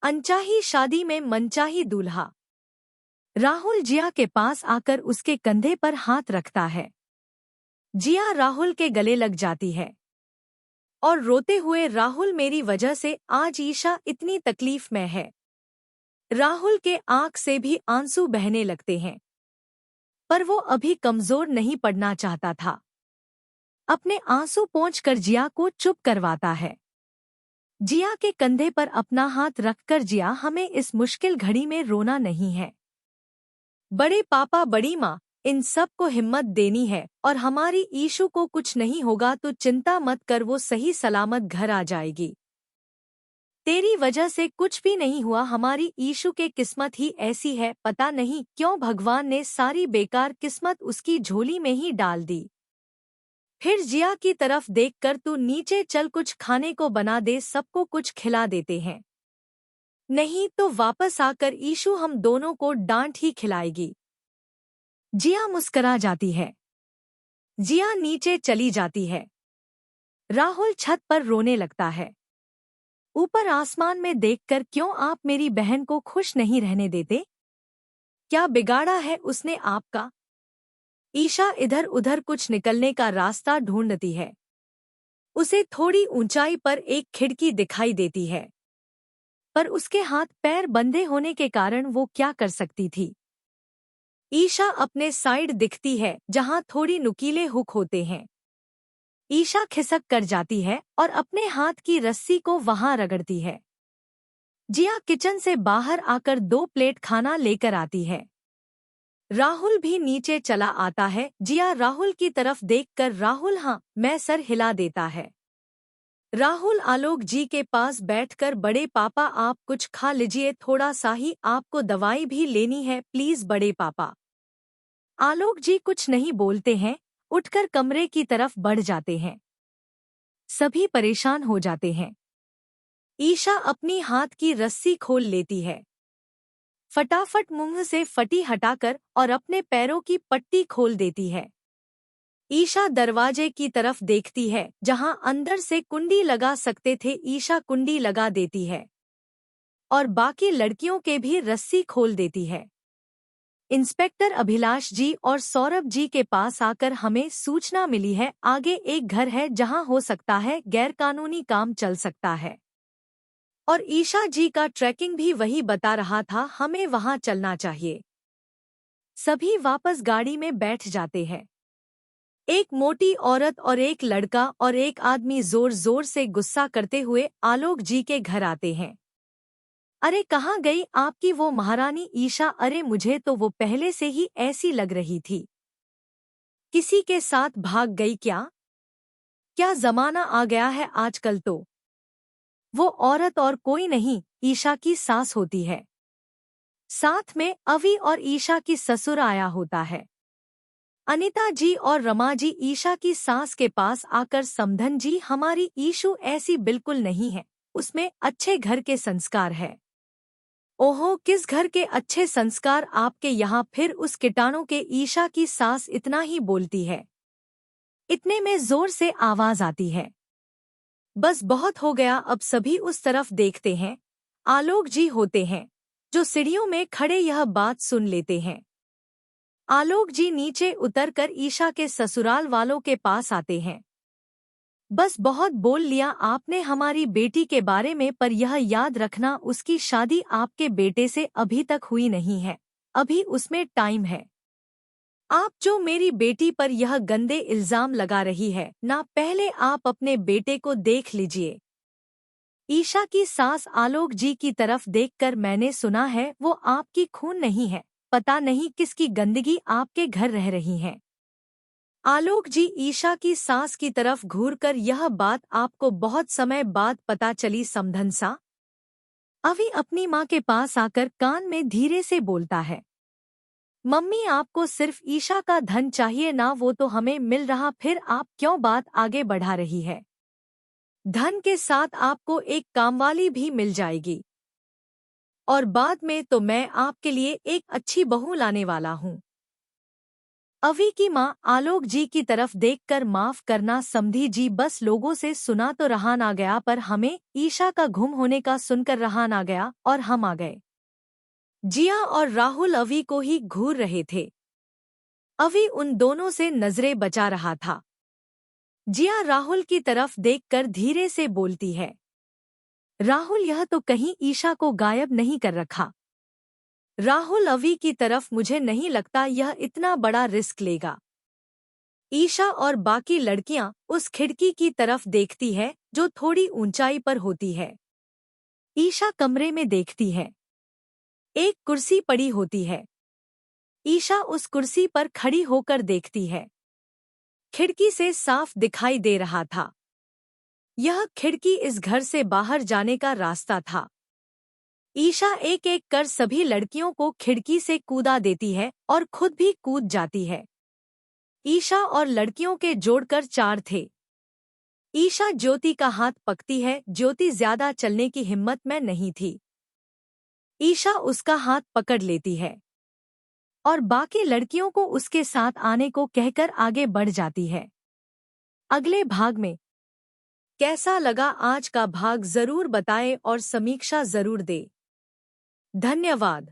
अनचाही शादी में मनचाही दूल्हा। राहुल जिया के पास आकर उसके कंधे पर हाथ रखता है। जिया राहुल के गले लग जाती है और रोते हुए राहुल, मेरी वजह से आज ईशा इतनी तकलीफ में है। राहुल के आंख से भी आंसू बहने लगते हैं, पर वो अभी कमजोर नहीं पड़ना चाहता था। अपने आंसू पोंछकर जिया को चुप करवाता है। जिया के कंधे पर अपना हाथ रखकर, जिया, हमें इस मुश्किल घड़ी में रोना नहीं है। बड़े पापा, बड़ी माँ, इन सब को हिम्मत देनी है और हमारी ईशु को कुछ नहीं होगा तो चिंता मत कर, वो सही सलामत घर आ जाएगी। तेरी वजह से कुछ भी नहीं हुआ, हमारी ईशु के किस्मत ही ऐसी है, पता नहीं क्यों भगवान ने सारी बेकार किस्मत उसकी झोली में ही डाल दी। फिर जिया की तरफ देखकर, तू नीचे चल, कुछ खाने को बना दे, सबको कुछ खिला देते हैं, नहीं तो वापस आकर ईशु हम दोनों को डांट ही खिलाएगी। जिया मुस्करा जाती है। जिया नीचे चली जाती है। राहुल छत पर रोने लगता है। ऊपर आसमान में देखकर, क्यों आप मेरी बहन को खुश नहीं रहने देते? क्या बिगाड़ा है उसने आपका? ईशा इधर उधर कुछ निकलने का रास्ता ढूंढती है। उसे थोड़ी ऊंचाई पर एक खिड़की दिखाई देती है, पर उसके हाथ पैर बंधे होने के कारण वो क्या कर सकती थी। ईशा अपने साइड दिखती है जहां थोड़ी नुकीले हुक होते हैं। ईशा खिसक कर जाती है और अपने हाथ की रस्सी को वहां रगड़ती है। जिया किचन से बाहर आकर 2 प्लेट खाना लेकर आती है। राहुल भी नीचे चला आता है। जिया राहुल की तरफ देखकर, राहुल, हाँ, मैं सर हिला देता है। राहुल आलोक जी के पास बैठकर, बड़े पापा आप कुछ खा लीजिए, थोड़ा सा ही, आपको दवाई भी लेनी है, प्लीज बड़े पापा। आलोक जी कुछ नहीं बोलते हैं, उठकर कमरे की तरफ बढ़ जाते हैं। सभी परेशान हो जाते हैं। ईशा अपनी हाथ की रस्सी खोल लेती है, फटाफट मुंह से फटी हटाकर, और अपने पैरों की पट्टी खोल देती है। ईशा दरवाजे की तरफ देखती है जहां अंदर से कुंडी लगा सकते थे। ईशा कुंडी लगा देती है और बाकी लड़कियों के भी रस्सी खोल देती है। इंस्पेक्टर अभिलाष जी और सौरभ जी के पास आकर, हमें सूचना मिली है, आगे एक घर है जहां हो सकता है गैरकानूनी काम चल सकता है, और ईशा जी का ट्रैकिंग भी वही बता रहा था, हमें वहां चलना चाहिए। सभी वापस गाड़ी में बैठ जाते हैं। एक मोटी औरत और एक लड़का और एक आदमी जोर जोर से गुस्सा करते हुए आलोक जी के घर आते हैं। अरे कहाँ गई आपकी वो महारानी ईशा? अरे मुझे तो वो पहले से ही ऐसी लग रही थी। किसी के साथ भाग गई क्या? क्या जमाना आ गया है आजकल तो। वो औरत और कोई नहीं, ईशा की सास होती है। साथ में अवि और ईशा की ससुर आया होता है। अनिता जी और रमा जी ईशा की सास के पास आकर, समधन जी, हमारी ईशु ऐसी बिल्कुल नहीं है, उसमें अच्छे घर के संस्कार है। ओहो, किस घर के अच्छे संस्कार आपके यहाँ? फिर उस कीटाणु के ईशा की सास इतना ही बोलती है। इतने में जोर से आवाज आती है, बस बहुत हो गया। अब सभी उस तरफ देखते हैं। आलोक जी होते हैं जो सीढ़ियों में खड़े यह बात सुन लेते हैं। आलोक जी नीचे उतरकर ईशा के ससुराल वालों के पास आते हैं। बस बहुत बोल लिया आपने हमारी बेटी के बारे में, पर यह याद रखना उसकी शादी आपके बेटे से अभी तक हुई नहीं है, अभी उसमें टाइम है। आप जो मेरी बेटी पर यह गंदे इल्जाम लगा रही है ना, पहले आप अपने बेटे को देख लीजिए। ईशा की सास आलोक जी की तरफ देखकर, मैंने सुना है वो आपकी खून नहीं है, पता नहीं किसकी गंदगी आपके घर रह रही है। आलोक जी ईशा की सास की तरफ घूरकर, यह बात आपको बहुत समय बाद पता चली समधन सा? अवि अपनी माँ के पास आकर कान में धीरे से बोलता है, मम्मी आपको सिर्फ ईशा का धन चाहिए ना, वो तो हमें मिल रहा, फिर आप क्यों बात आगे बढ़ा रही है? धन के साथ आपको एक कामवाली भी मिल जाएगी, और बाद में तो मैं आपके लिए एक अच्छी बहू लाने वाला हूँ। अवी की माँ आलोक जी की तरफ देखकर माफ करना समधी जी, बस लोगों से सुना तो रहान आ गया, पर हमें ईशा का गुम होने का सुनकर रहान आ गया और हम आ गए। जिया और राहुल अवी को ही घूर रहे थे। अवी उन दोनों से नजरें बचा रहा था। जिया राहुल की तरफ देखकर धीरे से बोलती है, राहुल यह तो कहीं ईशा को गायब नहीं कर रखा। राहुल अवी की तरफ, मुझे नहीं लगता यह इतना बड़ा रिस्क लेगा। ईशा और बाकी लड़कियां उस खिड़की की तरफ देखती है जो थोड़ी ऊंचाई पर होती है। ईशा कमरे में देखती है। एक कुर्सी पड़ी होती है। ईशा उस कुर्सी पर खड़ी होकर देखती है। खिड़की से साफ दिखाई दे रहा था। यह खिड़की इस घर से बाहर जाने का रास्ता था। ईशा एक एक कर सभी लड़कियों को खिड़की से कूदा देती है और खुद भी कूद जाती है। ईशा और लड़कियों के जोड़कर 4 थे। ईशा ज्योति का हाथ पकती है। ज्योति ज्यादा चलने की हिम्मत में नहीं थी। ईशा उसका हाथ पकड़ लेती है और बाकी लड़कियों को उसके साथ आने को कहकर आगे बढ़ जाती है। अगले भाग में कैसा लगा आज का भाग जरूर बताएं और समीक्षा जरूर दें। धन्यवाद।